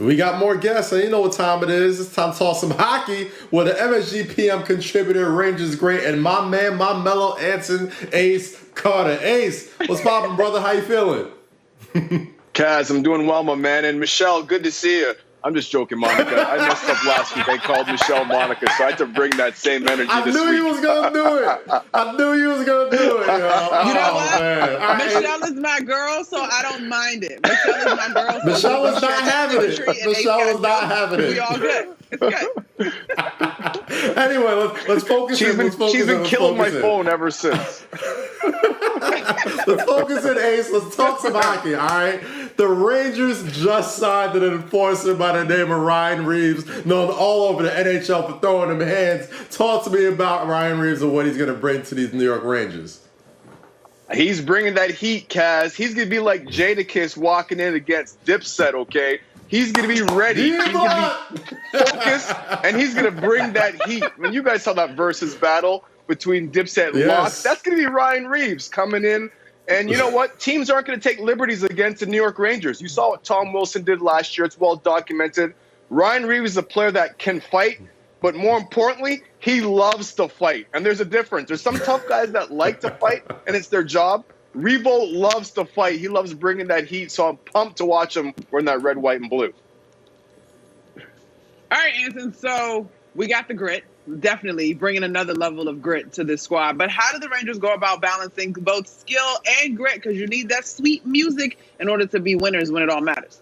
We got more guests, and you know what time it is. It's time to talk some hockey with an MSG PM contributor, Rangers great, and my man, my mellow Anson Ace Carter. Ace, what's poppin', brother? How you feeling? Kaz, I'm doing well, my man. And Michelle, good to see you. I'm just joking, Monica. I messed up last week. I called Michelle Monica, so I had to bring that same energy this week. I knew you was going to do it. I knew you was going to do it. Yo. You know what? Man. Michelle is my girl, so I don't mind it. Michelle is my girl. So Michelle was not having it. Michelle was not having it. We all good. It's good. Anyway, let's focus in. She's been killing my phone ever since. Let's focus in, Ace. Let's talk some hockey, all right? The Rangers just signed an enforcer by the name of Ryan Reaves, known all over the NHL for throwing them hands. Talk to me about Ryan Reaves and what he's going to bring to these New York Rangers. He's bringing that heat, Kaz. He's going to be like Jadakiss walking in against Dipset, okay? He's going to be ready. He's going to be focused, and he's going to bring that heat. When you guys saw that versus battle between Dipset and Locke, that's going to be Ryan Reaves coming in. And you know what? Teams aren't going to take liberties against the New York Rangers. You saw what Tom Wilson did last year. It's well documented. Ryan Reaves is a player that can fight, but more importantly, he loves to fight. And there's a difference. There's some tough guys that like to fight, and it's their job. Revo loves to fight. He loves bringing that heat, so I'm pumped to watch him wearing that red, white, and blue. All right, Anson, so we got the grit. Definitely bringing another level of grit to this squad. But how do the Rangers go about balancing both skill and grit? Because you need that sweet music in order to be winners when it all matters.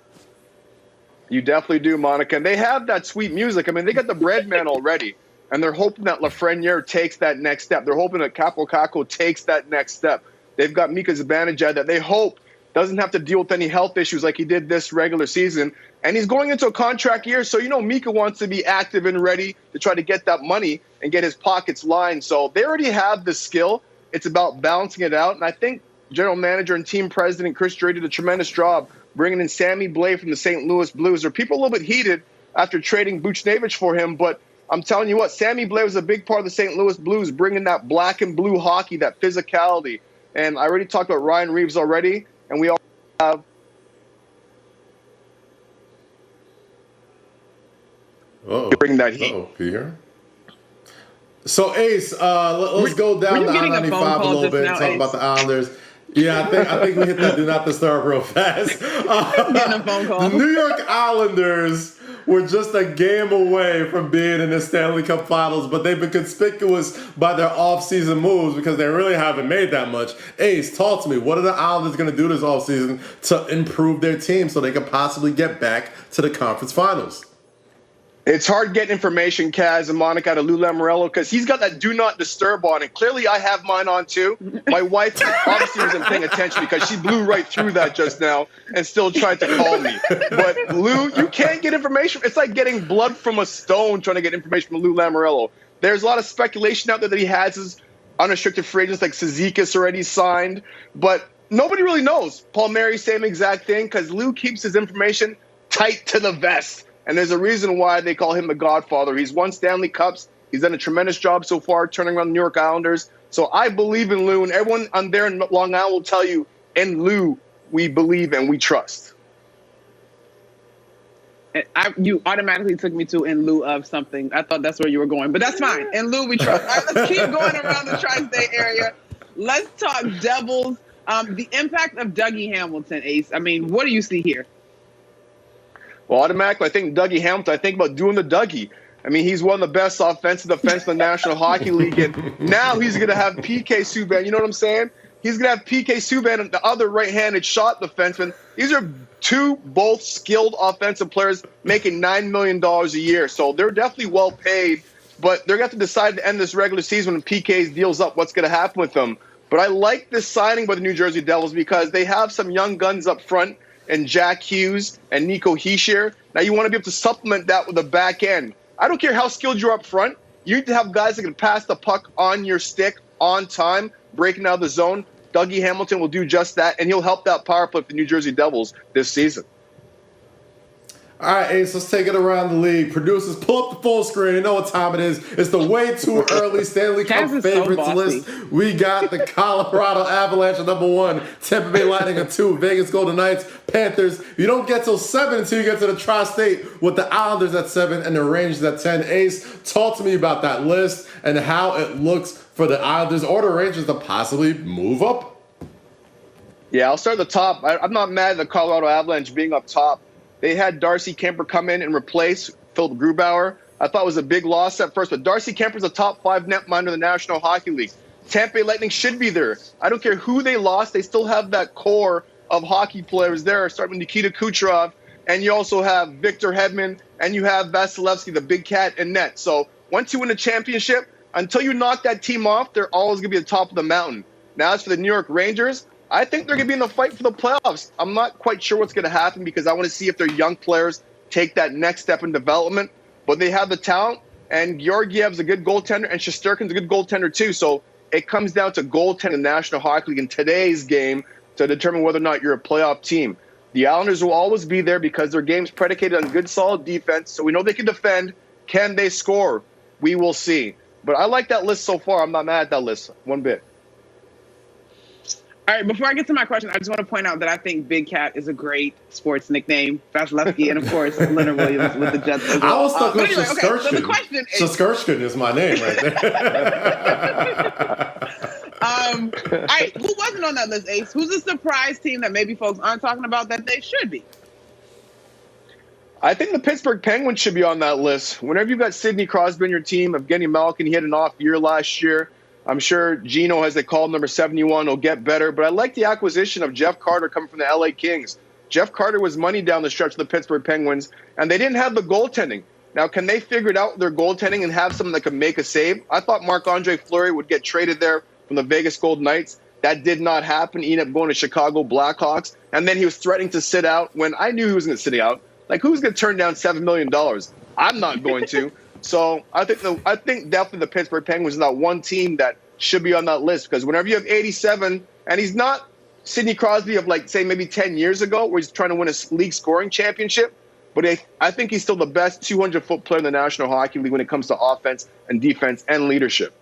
You definitely do, Monica. And they have that sweet music. I mean, they got the bread man already. And they're hoping that Lafreniere takes that next step. They're hoping that Capo Caco takes that next step. They've got Mika Zibanejad that they hope doesn't have to deal with any health issues like he did this regular season. And he's going into a contract year, so you know Mika wants to be active and ready to try to get that money and get his pockets lined. So they already have the skill. It's about balancing it out. And I think general manager and team president Chris Drury did a tremendous job bringing in Sammy Blais from the St. Louis Blues. There are people a little bit heated after trading Buchnevich for him, but I'm telling you what, Sammy Blais was a big part of the St. Louis Blues, bringing that black and blue hockey, that physicality. And I already talked about Ryan Reaves already, and we all have bring that heat. Here. So Ace, let's go down to I-95 a little bit and talk about the Islanders. Yeah, I think we hit that do not disturb real fast. The New York Islanders were just a game away from being in the Stanley Cup Finals, but they've been conspicuous by their offseason moves because they really haven't made that much. Ace, talk to me. What are the Islanders going to do this offseason to improve their team so they can possibly get back to the conference finals? It's hard getting information, Kaz and Monica, out of Lou Lamoriello because he's got that do not disturb on it. Clearly, I have mine on too. My wife obviously wasn't paying attention because she blew right through that just now and still tried to call me. But Lou, you can't get information. It's like getting blood from a stone trying to get information from Lou Lamoriello. There's a lot of speculation out there that he has his unrestricted free agents like Cizikas already signed, but nobody really knows. Palmieri, same exact thing because Lou keeps his information tight to the vest. And there's a reason why they call him the Godfather. He's won Stanley Cups. He's done a tremendous job so far turning around the New York Islanders. So I believe in Lou, and everyone on there in Long Island will tell you, in Lou, we believe and we trust. You automatically took me to in lieu of something. I thought that's where you were going, but that's fine. In lieu, we trust. All right, let's keep going around the tri-state area. Let's talk Devils. The impact of Dougie Hamilton, Ace. I mean, what do you see here? Well, automatically, I think Dougie Hamilton, I think about doing the Dougie. I mean, he's one of the best offensive defensemen in the National Hockey League, and now he's going to have PK Subban. You know what I'm saying? He's going to have PK Subban and the other right-handed shot defenseman. These are two both skilled offensive players making $9 million a year, so they're definitely well paid, but they're going to have to decide to end this regular season when PK's deals up what's going to happen with them. But I like this signing by the New Jersey Devils because they have some young guns up front, and Jack Hughes and Nico Hischier. Now you want to be able to supplement that with a back end. I don't care how skilled you're up front. You need to have guys that can pass the puck on your stick on time, breaking out of the zone. Dougie Hamilton will do just that, and he'll help that power play for the New Jersey Devils this season. All right, Ace, let's take it around the league. Producers, pull up the full screen. You know what time it is. It's the way too early Stanley Cup favorites list. We got the Colorado Avalanche at number 1, Tampa Bay Lightning at 2, Vegas Golden Knights, Panthers. You don't get till 7 until you get to the Tri-State with the Islanders at 7 and the Rangers at 10. Ace, talk to me about that list and how it looks for the Islanders or the Rangers to possibly move up. Yeah, I'll start at the top. I'm not mad at the Colorado Avalanche being up top. They had Darcy Kemper come in and replace Philip Grubauer. I thought it was a big loss at first, but Darcy Kemper's a top 5 netminder in the National Hockey League. Tampa Bay Lightning should be there. I don't care who they lost. They still have that core of hockey players there, starting with Nikita Kucherov, and you also have Victor Hedman, and you have Vasilevsky, the big cat, in net. So once you win a championship, until you knock that team off, they're always going to be at the top of the mountain. Now, as for the New York Rangers, I think they're going to be in the fight for the playoffs. I'm not quite sure what's going to happen because I want to see if their young players take that next step in development. But they have the talent, and Georgiev's a good goaltender, and Shesterkin's a good goaltender too. So it comes down to goaltending in the National Hockey League in today's game to determine whether or not you're a playoff team. The Islanders will always be there because their game's predicated on good, solid defense. So we know they can defend. Can they score? We will see. But I like that list so far. I'm not mad at that list one bit. All right, before I get to my question, I just want to point out that I think Big Cat is a great sports nickname. Vasilevsky and, of course, Leonard Williams with the Jets as well. I was stuck with Shesterkin. Okay, so the question is... Shesterkin is my name right there. All right, who wasn't on that list, Ace? Who's a surprise team that maybe folks aren't talking about that they should be? I think the Pittsburgh Penguins should be on that list. Whenever you've got Sidney Crosby on your team, Evgeny Malkin, he had an off year last year. I'm sure Gino, as they call him, number 71, will get better. But I like the acquisition of Jeff Carter coming from the LA Kings. Jeff Carter was money down the stretch of the Pittsburgh Penguins, and they didn't have the goaltending. Now, can they figure it out with their goaltending and have someone that can make a save? I thought Marc-Andre Fleury would get traded there from the Vegas Golden Knights. That did not happen. He ended up going to Chicago Blackhawks, and then he was threatening to sit out when I knew he was going to sit out. Like, who's going to turn down $7 million? I'm not going to. So I think definitely the Pittsburgh Penguins is that one team that should be on that list because whenever you have 87, and he's not Sidney Crosby of like say maybe 10 years ago where he's trying to win a league scoring championship, but I think he's still the best 200-foot player in the National Hockey League when it comes to offense and defense and leadership.